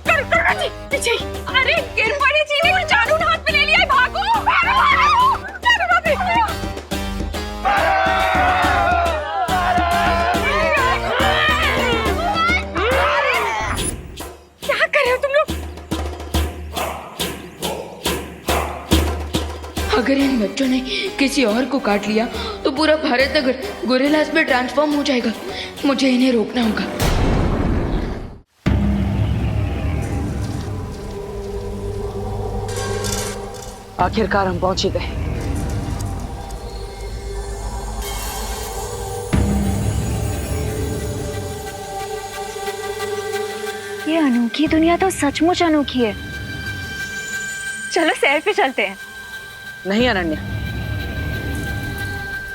करुणा जी, पीछे! अरे गिर पड़े जी ने जादू हाथ में ले लिया है, भागो! अगर इन बच्चों ने किसी और को काट लिया तो पूरा भारत अगर गोरिल्लास में ट्रांसफॉर्म हो जाएगा। मुझे इन्हें रोकना होगा। आखिरकार हम पहुंच ही गए। ये अनोखी दुनिया तो सचमुच अनोखी है। चलो सैर पे चलते हैं। नहीं अनन्या,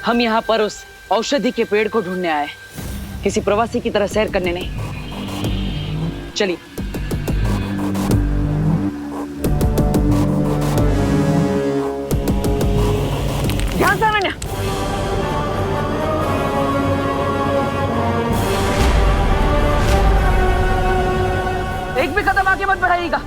हम यहाँ पर उस औषधि के पेड़ को ढूंढने आए, किसी प्रवासी की तरह सैर करने नहीं। चलिए। ध्यान से अनन्या। एक भी कदम आगे मत बढ़ाइएगा।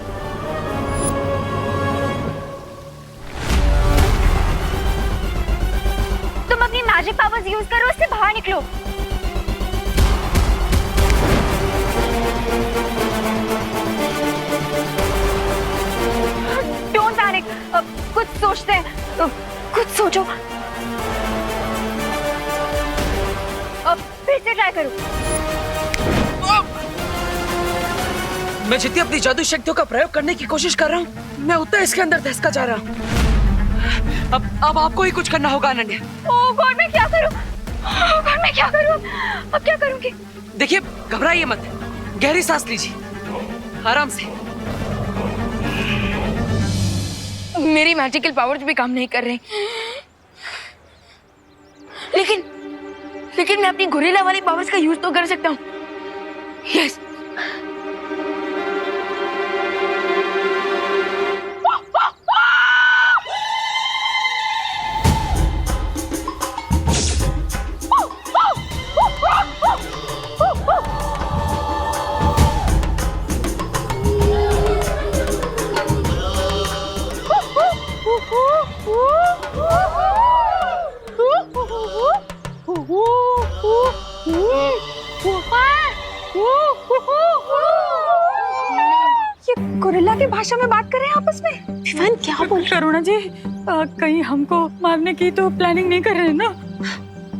तुम अपनी मैजिक पावर्स यूज करो, उससे बाहर निकलो। डोंट पैनिक, कुछ सोचते हैं, कुछ सोचो। फिर से ट्राई करो। मैं जितनी अपनी जादू शक्तियों का प्रयोग करने की कोशिश कर रहा हूँ, मैं उतना इसके अंदर धंसता जा रहा हूँ। अब आपको ही कुछ करना होगा अनन्या। ओह गॉड, मैं क्या करूं? ओह गॉड, मैं क्या करूं? अब क्या करूंगी? देखिए, घबराइए मत, गहरी सांस लीजिए, आराम से। मेरी मैजिकल पावर्स भी काम नहीं कर रही। लेकिन मैं अपनी गोरिल्ला वाली पावर्स का यूज तो कर सकता हूँ। यस। ये गोरिल्ला की भाषा में बात कर रहे हैं आपस में। विवान क्या बोल रहे? करुणा जी, कहीं हमको मारने की तो प्लानिंग नहीं कर रहे हैं ना?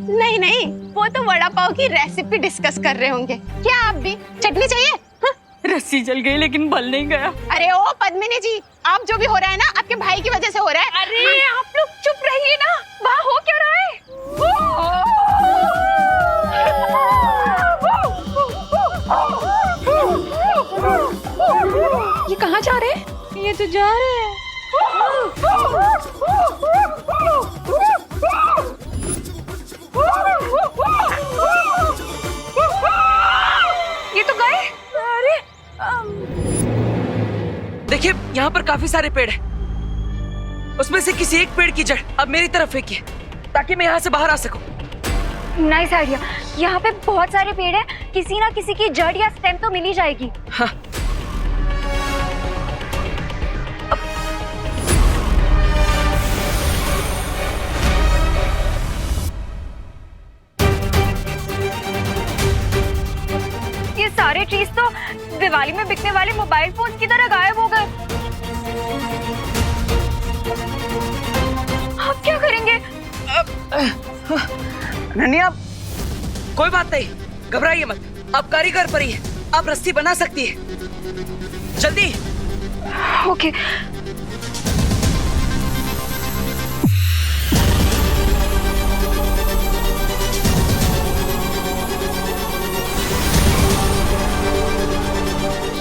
नहीं नहीं, वो तो वड़ा पाव की रेसिपी डिस्कस कर रहे होंगे। क्या आप भी चटनी चाहिए? हाँ? रस्सी जल गई लेकिन बल नहीं गया। अरे ओ पद्मिनी जी, आप जो भी हो रहा है ना, आपके भाई की वजह से हो रहा है। अरे आप लोग चुप रहिए ना, वहाँ हो क्या रहा है? ये कहाँ जा रहे हैं? ये तो जा रहे हैं। ये तो गए। अरे देखिए, यहाँ पर काफी सारे पेड़ हैं। उसमें से किसी एक पेड़ की जड़ अब मेरी तरफ फेंकिए, ताकि मैं यहाँ से बाहर आ सकूं। Nice idea. यहाँ पे बहुत सारे पेड़ हैं, किसी ना किसी की जड़ या स्टेम तो मिल ही जाएगी। हाँ। ये सारे ट्रीज तो दिवाली में बिकने वाले मोबाइल फोन्स की तरह गायब हो गए। अब क्या करेंगे? अनन्या, कोई बात नहीं, घबराइए मत। आप कारीगर परी हैं, आप रस्सी बना सकती है। जल्दी। ओके।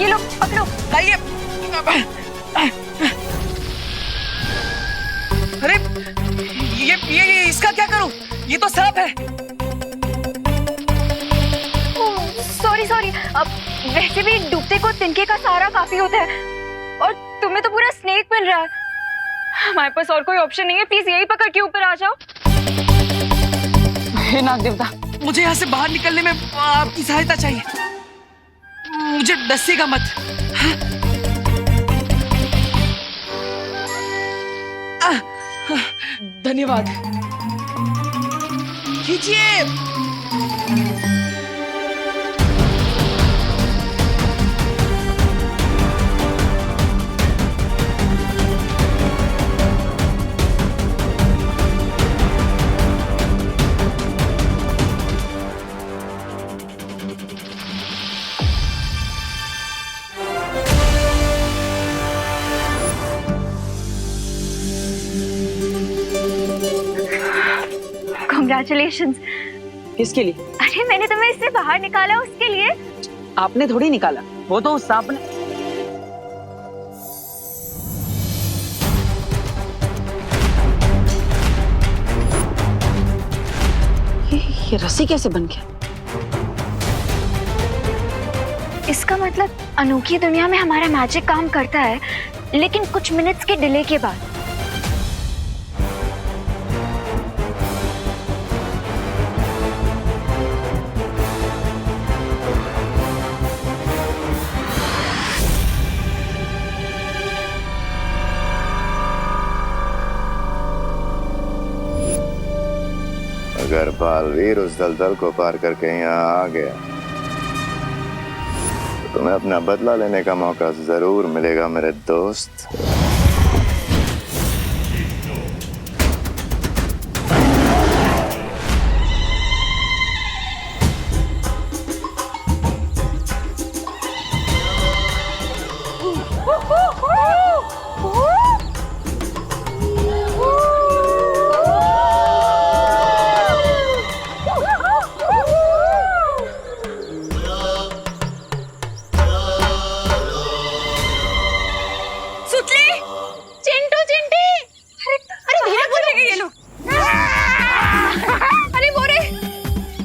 ये लो, पकड़ो। लाइए। अरे ये इसका क्या करूं? ये तो सांप है। सॉरी। अब वैसे भी डूबते को तिनके का सहारा काफी होता है, और तुम्हें तो पूरा स्नेक मिल रहा है। हमारे पास और कोई ऑप्शन नहीं है, प्लीज यही पकड़ के ऊपर आ जाओ। हे नाग देवता, मुझे यहाँ से बाहर निकलने में आपकी सहायता चाहिए। मुझे डसेगा मत। धन्यवाद। खींचिए। कॉन्ग्रेचुलेशन। किसके लिए? अरे मैंने तुम्हें इससे बाहर निकाला उसके लिए। आपने थोड़ी निकाला, वो तो उस सांप ने। ये रस्सी कैसे बन गया? इसका मतलब अनोखी दुनिया में हमारा मैजिक काम करता है, लेकिन कुछ मिनट्स के डिले के बाद। अगर बालवीर उस दलदल को पार करके यहाँ आ गया तो तुम्हें अपना बदला लेने का मौका जरूर मिलेगा मेरे दोस्त।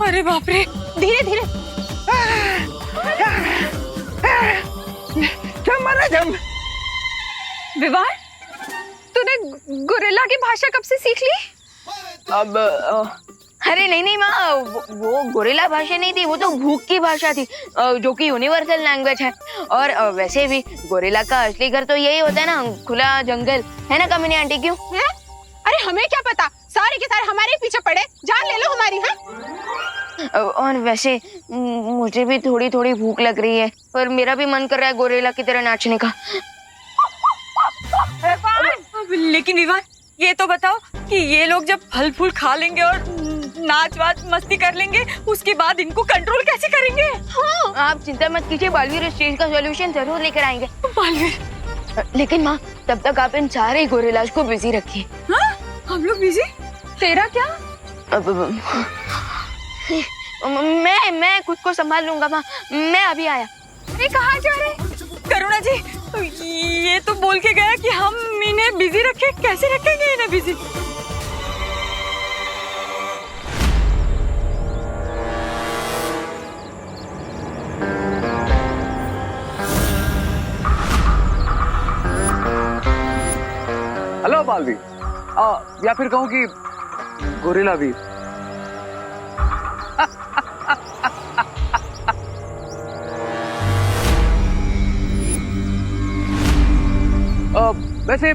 अरे बाप रे, धीरे धीरे। विवान, तूने गोरिल्ला की भाषा कब से सीख ली? अब अरे नहीं माँ, वो गोरिल्ला भाषा नहीं थी, वो तो भूख की भाषा थी, जो कि यूनिवर्सल लैंग्वेज है। और वैसे भी गोरिल्ला का असली घर तो यही होता है ना, खुला जंगल, है ना कामिनी आंटी? क्यों है? अरे हमें क्या पता, सारे के सारे हमारे पीछे पड़े, जान ले लो हमारी। है? और वैसे मुझे भी थोड़ी थोड़ी भूख लग रही है, पर मेरा भी मन कर रहा है गोरिल्ला की तरह नाचने का। लेकिन विवान, ये तो बताओ कि ये लोग जब फल फूल खा लेंगे और नाच वाच मस्ती कर लेंगे, उसके बाद इनको कंट्रोल कैसे करेंगे? हाँ। आप चिंता मत कीजिए, बालवीर इस चीज का सॉल्यूशन जरूर लेकर आएंगे। बालवीर, लेकिन माँ तब तक आप इन सारे गोरिल्लाज को बिजी रखिए। हाँ? हम लोग बिजी? तेरा क्या? मैं खुद को संभाल लूंगा माँ, मैं अभी आया। अरे कहाँ जा रहे? करुणा जी, ये तो बोल के गया कि हम इन्हें बिजी रखें, कैसे रखेंगे इन्हें बिजी? हेलो बालवीर, या फिर कहूँ कि गोरिल्ला वीर। वैसे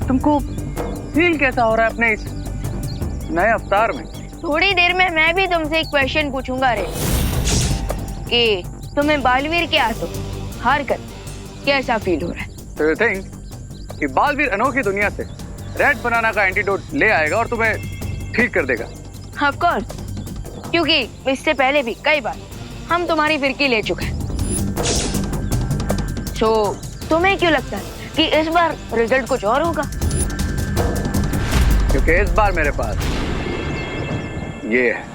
तुमको फील कैसा हो रहा है अपने इस नए अवतार में? थोड़ी देर में मैं भी तुमसे एक क्वेश्चन पूछूंगा रे, कि तुम्हें बालवीर के हाथों हार कर कैसा फील हो रहा है? तो यू थिंक कि बालवीर अनोखी दुनिया से रेड बनाना का एंटीडोट ले आएगा और तुम्हें ठीक कर देगा? ऑफ कोर्स, क्योंकि इससे पहले भी कई बार हम तुम्हारी फिरकी ले चुके हैं। तो तुम्हें क्यों लगता है कि इस बार रिजल्ट कुछ और होगा? क्योंकि इस बार मेरे पास ये है।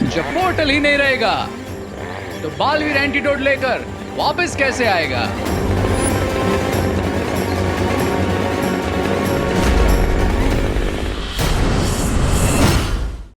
जब पोर्टल ही नहीं रहेगा तो बालवीर एंटीडोट लेकर वापस कैसे आएगा?